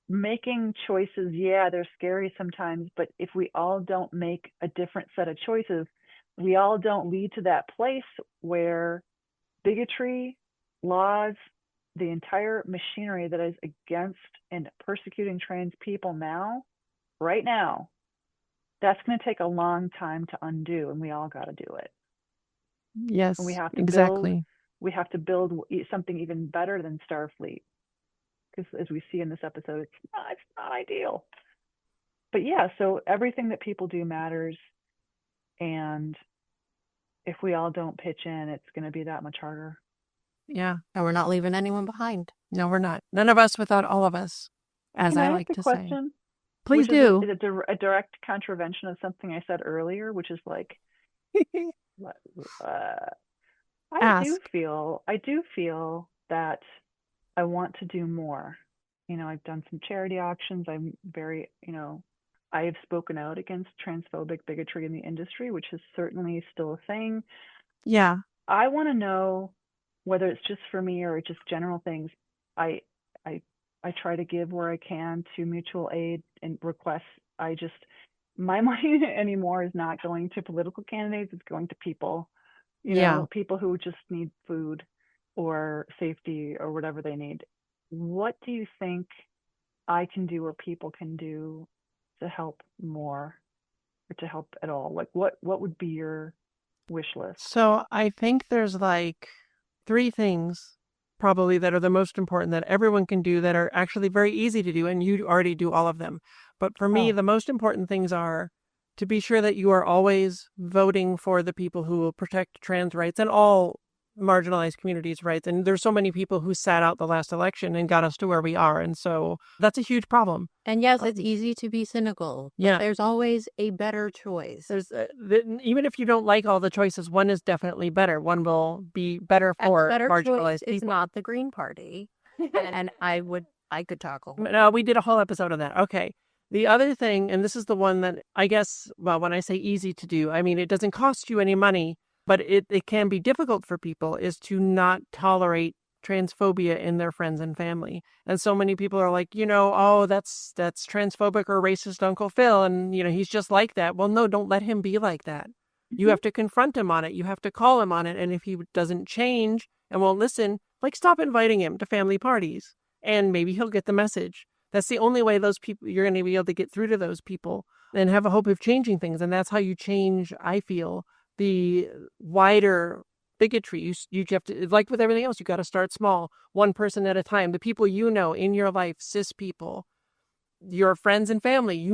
making choices, yeah, they're scary sometimes, but if we all don't make a different set of choices, we all don't lead to that place where bigotry, laws, the entire machinery that is against and persecuting trans people now, right now, that's going to take a long time to undo, and we all got to do it. Yes, And exactly. we have to build something even better than Starfleet, because as we see in this episode, it's not ideal. But yeah, so everything that people do matters, and if we all don't pitch in, it's going to be that much harder. Yeah. And we're not leaving anyone behind. No, we're not. None of us without all of us, as Can I I like ask a to say. question? Please Which do. is a direct contravention of something I said earlier, which is like, I do Ask. feel that I want to do more. You know, I've done some charity auctions. I'm very, I have spoken out against transphobic bigotry in the industry, which is certainly still a thing. Yeah. I want to know whether it's just for me or just general things. I I I try to give where I can to mutual aid and requests. My money anymore is not going to political candidates. It's going to people, Yeah. people who just need food or safety or whatever they need. What do you think I can do or people can do to help more or to help at all? Like what would be your wish list? So I think there's like 3 things probably that are the most important that everyone can do that are actually very easy to do, and you already do all of them. But for me, Oh. the most important things are to be sure that you are always voting for the people who will protect trans rights and all marginalized communities' rights. And there's so many people who sat out the last election and got us to where we are. And so that's a huge problem. And yes, it's easy to be cynical. But Yeah. there's always a better choice. There's even if you don't like all the choices, one is definitely better. One will be better for better marginalized choice is people. not the Green Party. And I could talk a whole No, we did a whole episode on that. Okay. The other thing, and this is the one that I guess, well, when I say easy to do, I mean, it doesn't cost you any money, but it can be difficult for people, is to not tolerate transphobia in their friends and family. And so many people are like, oh, that's transphobic or racist Uncle Phil. And, he's just like that. Well, no, don't let him be like that. You have to confront him on it. You have to call him on it. And if he doesn't change and won't listen, like stop inviting him to family parties and maybe he'll get the message. That's the only way those people, you're going to be able to get through to those people and have a hope of changing things. And that's how you change, I feel, the wider bigotry. You have to, like with everything else, you got to start small, one person at a time. The people in your life, cis people, your friends and family,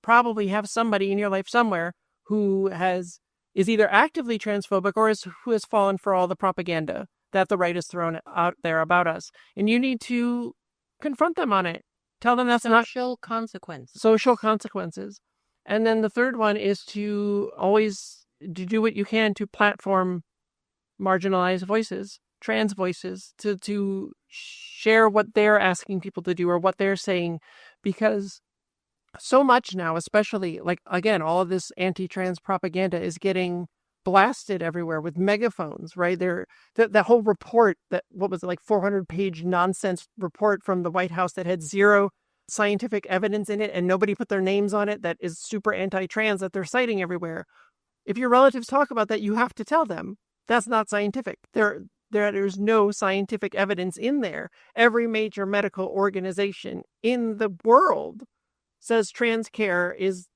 probably have somebody in your life somewhere who is either actively transphobic or who has fallen for all the propaganda that the right has thrown out there about us. And you need to confront them on it. Tell them that's not social consequences. Social consequences. And then the third one is to always do what you can to platform marginalized voices, trans voices, to share what they're asking people to do or what they're saying, because so much now, especially like, again, all of this anti-trans propaganda is getting blasted everywhere with megaphones, right? That whole report, what was it, like 400-page nonsense report from the White House that had zero scientific evidence in it and nobody put their names on it, that is super anti-trans, that they're citing everywhere. If your relatives talk about that, you have to tell them that's not scientific. There's no scientific evidence in there. Every major medical organization in the world says trans care is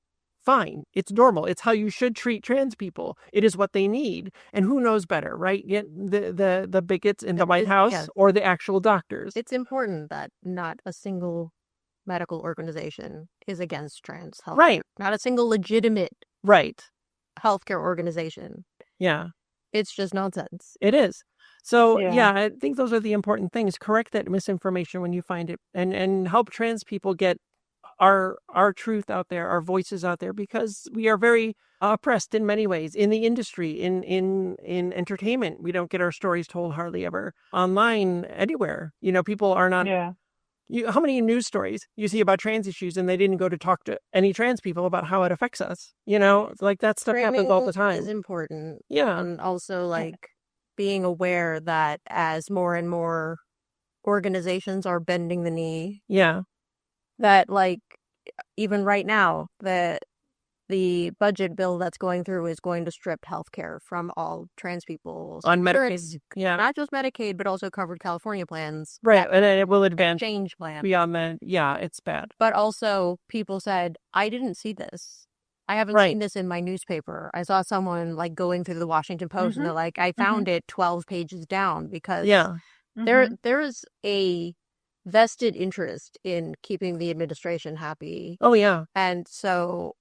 fine. It's normal. It's how you should treat trans people. It is what they need. And who knows better, right? Yet the bigots in the White House or the actual doctors. It's important that not a single medical organization is against trans health. Right. Not a single legitimate. Right. healthcare organization. Yeah. It's just nonsense. It is. So, Yeah. I think those are the important things. Correct that misinformation when you find it, and help trans people get our truth out there, our voices out there, because we are very oppressed in many ways in the industry, in entertainment. We don't get our stories told hardly ever online anywhere. People are not. Yeah. How many news stories you see about trans issues and they didn't go to talk to any trans people about how it affects us? Like that stuff happens all the time. Is important. Yeah. And also like being aware that as more and more organizations are bending the knee, Yeah. that like even right now that the budget bill that's going through is going to strip healthcare from all trans people On Medicaid. Yeah. Not just Medicaid, but also covered California plans. Right. And then it will advance exchange plan. Beyond that. Yeah, it's bad. But also people said, I didn't see this. I haven't seen this in my newspaper. I saw someone like going through the Washington Post and they're like, I found it 12 pages down because there is a vested interest in keeping the administration happy. Oh, yeah. And so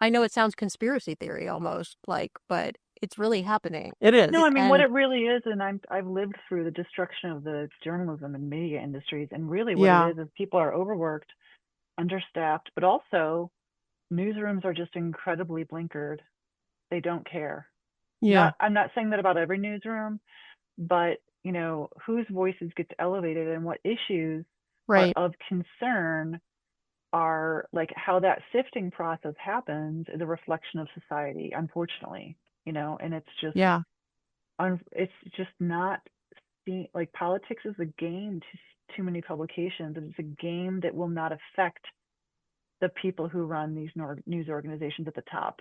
I know it sounds conspiracy theory almost, but it's really happening. It is. No, I mean, what it really is, and I've lived through the destruction of the journalism and media industries, and really what it is people are overworked, understaffed, but also newsrooms are just incredibly blinkered. They don't care. Yeah. I'm not saying that about every newsroom, but, whose voices get elevated and what issues are of concern are like how that sifting process happens is a reflection of society, unfortunately, and it's just, it's just not like politics is a game to too many publications, and it's a game that will not affect the people who run these news organizations at the top.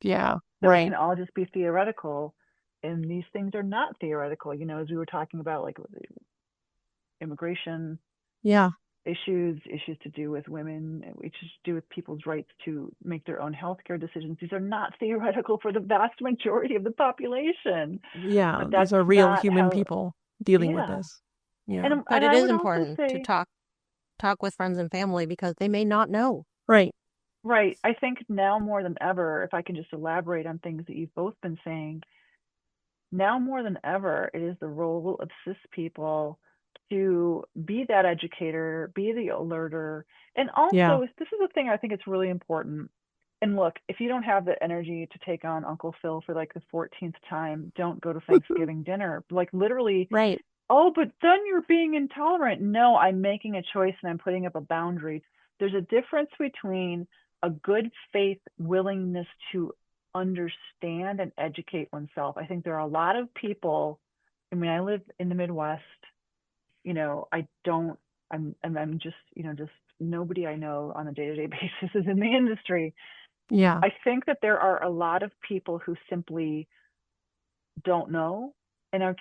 Yeah. So it can all just be theoretical, and these things are not theoretical, as we were talking about, like immigration. Yeah. Issues to do with women, issues to do with people's rights to make their own healthcare decisions. These are not theoretical for the vast majority of the population. Yeah, these are real human people dealing with this. Yeah, but it is important to talk with friends and family because they may not know. Right. I think now more than ever, if I can just elaborate on things that you've both been saying, now more than ever, it is the role of cis people to be that educator, be the alerter. And also, this is the thing I think it's really important. And look, if you don't have the energy to take on Uncle Phil for like the 14th time, don't go to Thanksgiving dinner. Like literally, oh, but then you're being intolerant. No, I'm making a choice and I'm putting up a boundary. There's a difference between a good faith willingness to understand and educate oneself. I think there are a lot of people, I mean, I live in the Midwest, I'm just, just nobody I know on a day-to-day basis is in the industry. Yeah. I think that there are a lot of people who simply don't know and are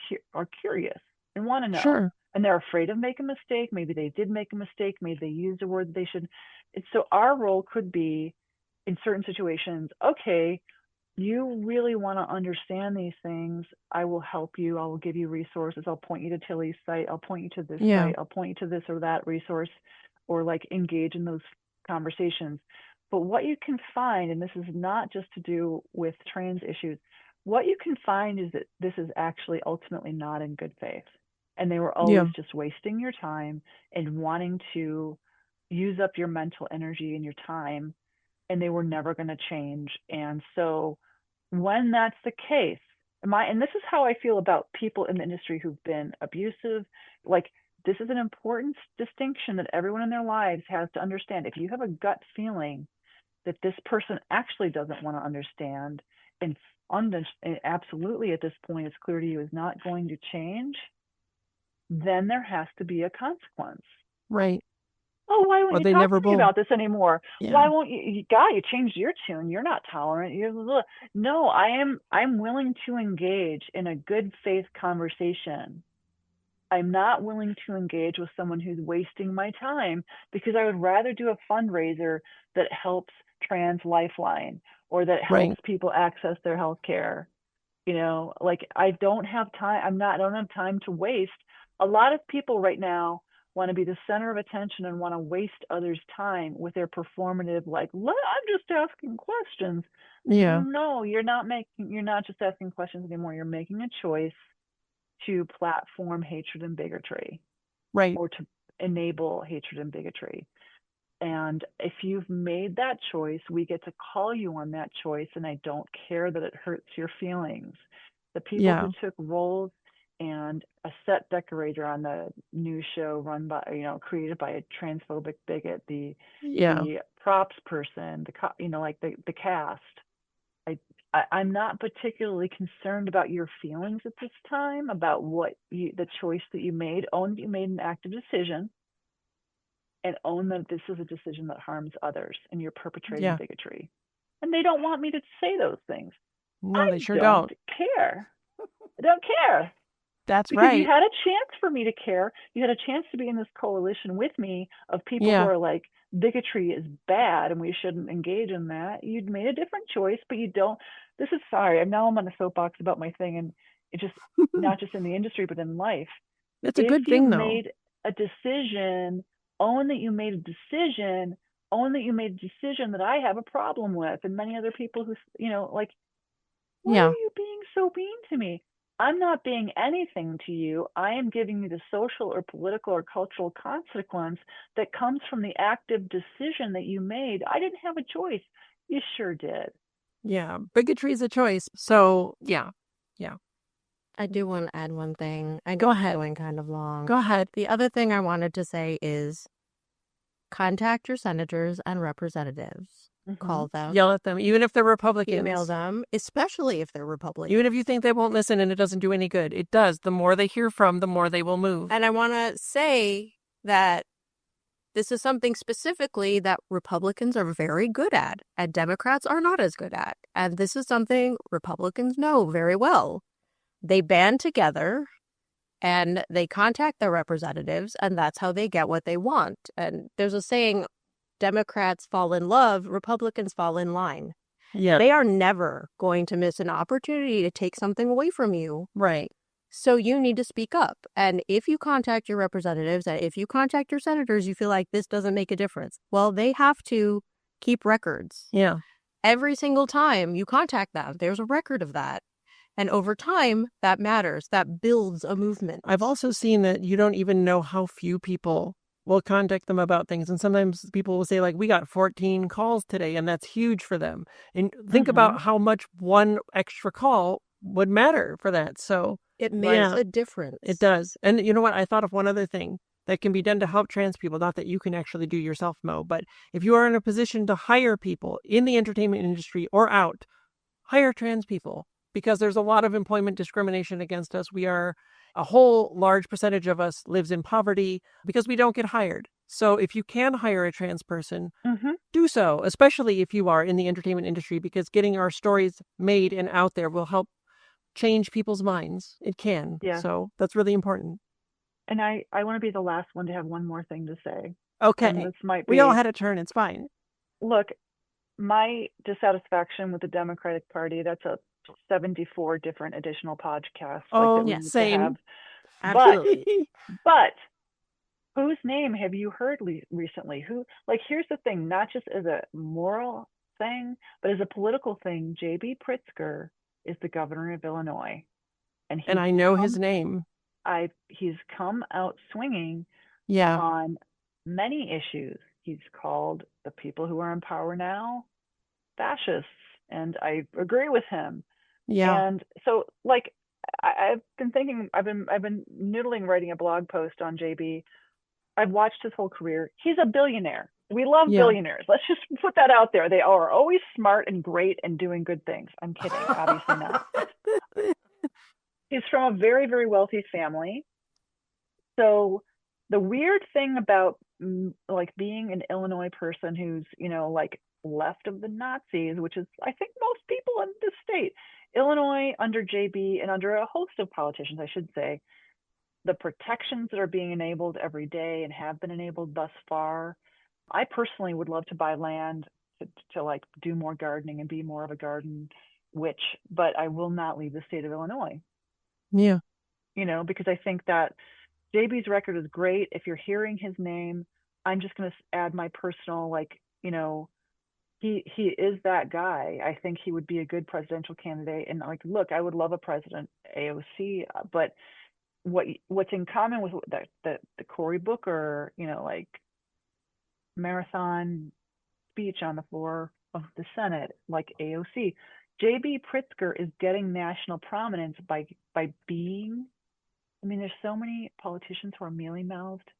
curious and want to know. Sure. And they're afraid of making a mistake. Maybe they did make a mistake. Maybe they used a word that they shouldn't. And so our role could be, in certain situations, okay, you really want to understand these things, I will help you. I will give you resources. I'll point you to Tilly's site. I'll point you to this site. I'll point you to this or that resource, or like engage in those conversations. But what you can find, and this is not just to do with trans issues, what you can find is that this is actually ultimately not in good faith. And they were always just wasting your time and wanting to use up your mental energy and your time, and they were never going to change. And so when that's the case, and this is how I feel about people in the industry who've been abusive, like this is an important distinction that everyone in their lives has to understand. If you have a gut feeling that this person actually doesn't want to understand, and absolutely at this point it's clear to you is not going to change, then there has to be a consequence. Right. Oh, why won't you talk to me about this anymore? Yeah. Why won't you? God, you changed your tune. You're not tolerant. No, I'm willing to engage in a good faith conversation. I'm not willing to engage with someone who's wasting my time, because I would rather do a fundraiser that helps Trans Lifeline or that helps people access their health care. Like I don't have time. I don't have time to waste. A lot of people right now want to be the center of attention and want to waste others' time with their performative, like, I'm just asking questions. Yeah. No, you're not just asking questions anymore. You're making a choice to platform hatred and bigotry, Right. or to enable hatred and bigotry. And if you've made that choice, we get to call you on that choice, and I don't care that it hurts your feelings. The people who took roles, and a set decorator on the new show run by, created by a transphobic bigot, the props person, the cast. I'm not particularly concerned about your feelings at this time, about the choice that you made. Own that you made an active decision, and own that this is a decision that harms others, and you're perpetrating bigotry. And they don't want me to say those things. No, they sure don't care. I don't care. That's because right. You had a chance for me to care. You had a chance to be in this coalition with me of people who are like, bigotry is bad and we shouldn't engage in that. You'd made a different choice, but you don't. Now I'm on a soapbox about my thing, and it just not just in the industry, but in life. It's a good thing, though. If you made a decision, own that you made a decision. Own that you made a decision that I have a problem with, and many other people who, why are you being so mean to me? I'm not being anything to you. I am giving you the social or political or cultural consequence that comes from the active decision that you made. I didn't have a choice. You sure did. Yeah. Bigotry is a choice. So, yeah. I do want to add one thing. Go ahead. Went kind of long. Go ahead. The other thing I wanted to say is contact your senators and representatives. Call them. Yell at them, even if they're Republicans. Email them, especially if they're Republicans. Even if you think they won't listen and it doesn't do any good. It does. The more they hear from, the more they will move. And I want to say that this is something specifically that Republicans are very good at, and Democrats are not as good at. And this is something Republicans know very well. They band together and they contact their representatives, and that's how they get what they want. And there's a saying, Democrats fall in love, Republicans fall in line. Yeah. They are never going to miss an opportunity to take something away from you. Right. So you need to speak up. And if you contact your representatives, and if you contact your senators, you feel like this doesn't make a difference. Well, they have to keep records. Yeah. Every single time you contact them, there's a record of that. And over time, that matters. That builds a movement. I've also seen that you don't even know how few people will contact them about things. And sometimes people will say, like, we got 14 calls today, and that's huge for them. And think about how much one extra call would matter for that. So it makes a difference. It does. And you know what? I thought of one other thing that can be done to help trans people. Not that you can actually do yourself, Mo, but if you are in a position to hire people in the entertainment industry or out, hire trans people, because there's a lot of employment discrimination against us. A whole large percentage of us lives in poverty because we don't get hired. So if you can hire a trans person, do so, especially if you are in the entertainment industry, because getting our stories made and out there will help change people's minds. It can. Yeah. So that's really important. And I want to be the last one to have one more thing to say. Okay. And this might be, we all had a turn. It's fine. Look, my dissatisfaction with the Democratic Party, that's a 74 different additional podcasts. Same. Absolutely. But whose name have you heard recently? Here's the thing, not just as a moral thing, but as a political thing. J.B. Pritzker is the governor of Illinois. And I know his name. He's come out swinging on many issues. He's called the people who are in power now fascists, and I agree with him. Yeah. And so, I've been thinking, I've been noodling writing a blog post on JB. I've watched his whole career. He's a billionaire. We love billionaires. Let's just put that out there. They are always smart and great and doing good things. I'm kidding. Obviously not. He's from a very, very wealthy family. So the weird thing about being an Illinois person who's, left of the Nazis, which is, I think, most people in this state, Illinois under JB and under a host of politicians, I should say, the protections that are being enabled every day and have been enabled thus far. I personally would love to buy land to do more gardening and be more of a garden witch, but I will not leave the state of Illinois. Yeah. Because I think that JB's record is great. If you're hearing his name, I'm just going to add my personal, like, you know, he is that guy. I think he would be a good presidential candidate. And like, look, I would love a president AOC, but what's in common with the Cory Booker, you know, like marathon speech on the floor of the Senate, like AOC. JB Pritzker is getting national prominence by being, I mean, there's so many politicians who are mealy-mouthed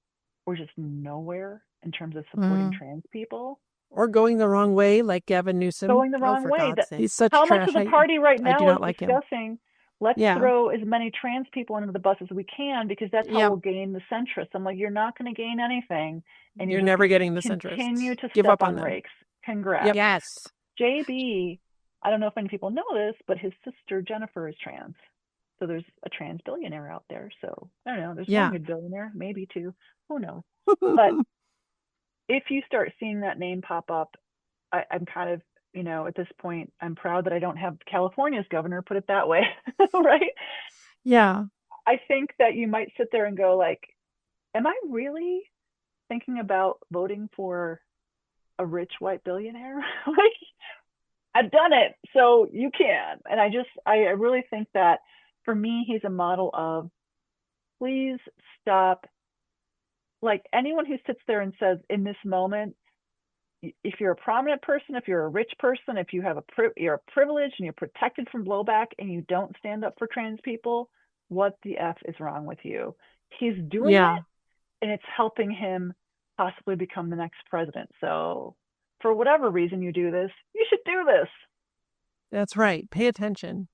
or just nowhere in terms of supporting trans people. Or going the wrong way, like Gavin Newsom. Going the wrong for way. God's sake. He's such how trash. much of the party right I do now not is like him. discussing, let's throw as many trans people under the bus as we can, because that's how we'll gain the centrists. I'm like, you're not going to gain anything. And you're never getting the centrists. Continue to give step up on them. rakes. Congrats. Yes. JB, I don't know if many people know this, but his sister Jennifer is trans. So there's a trans billionaire out there. So I don't know. There's one good billionaire, maybe two. Who knows? But if you start seeing that name pop up, I'm kind of, you know, at this point, I'm proud that I don't have California's governor, put it that way, right? Yeah. I think that you might sit there and go like, am I really thinking about voting for a rich white billionaire? Like, I've done it, so you can. And I really think that for me, he's a model of, please stop. Like, anyone who sits there and says in this moment, if you're a prominent person, if you're a rich person, if you have you're privileged and you're protected from blowback and you don't stand up for trans people, what the F is wrong with you? He's doing it, and it's helping him possibly become the next president. So for whatever reason you do this, you should do this. That's right. Pay attention.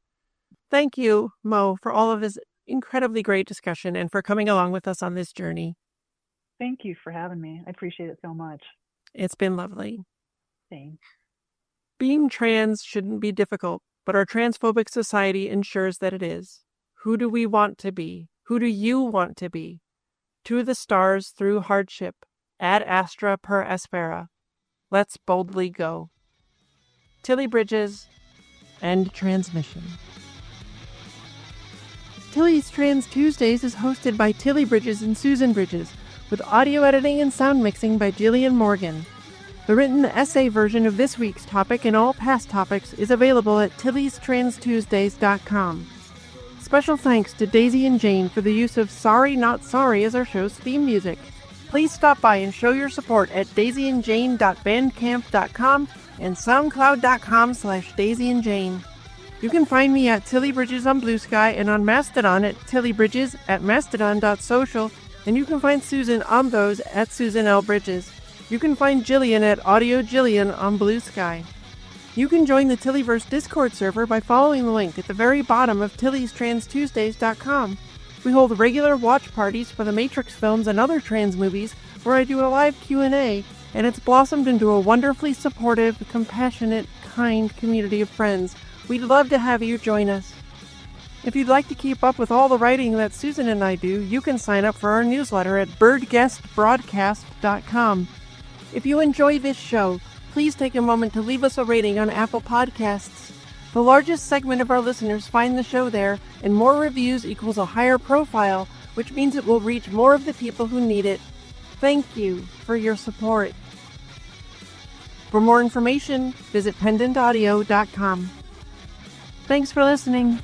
Thank you, Mo, for all of this incredibly great discussion and for coming along with us on this journey. Thank you for having me. I appreciate it so much. It's been lovely. Thanks. Being trans shouldn't be difficult, but our transphobic society ensures that it is. Who do we want to be? Who do you want to be? To the stars through hardship. Ad Astra Per Aspera. Let's boldly go. Tilly Bridges, end transmission. Tilly's Trans Tuesdays is hosted by Tilly Bridges and Susan Bridges, with audio editing and sound mixing by Jillian Morgan. The written essay version of this week's topic and all past topics is available at TillysTransTuesdays.com. Special thanks to Daisy and Jane for the use of Sorry Not Sorry as our show's theme music. Please stop by and show your support at daisyandjane.bandcamp.com and soundcloud.com/daisyandjane. You can find me at Tilly Bridges on Blue Sky and on Mastodon at tillybridges at mastodon.social, and you can find Susan on those at Susan L. Bridges. You can find Jillian at Audio Jillian on Blue Sky. You can join the Tillyverse Discord server by following the link at the very bottom of TillysTransTuesdays.com. We hold regular watch parties for the Matrix films and other trans movies where I do a live Q&A, and it's blossomed into a wonderfully supportive, compassionate, kind community of friends. We'd love to have you join us. If you'd like to keep up with all the writing that Susan and I do, you can sign up for our newsletter at birdguestbroadcast.com. If you enjoy this show, please take a moment to leave us a rating on Apple Podcasts. The largest segment of our listeners find the show there, and more reviews equals a higher profile, which means it will reach more of the people who need it. Thank you for your support. For more information, visit pendantaudio.com. Thanks for listening.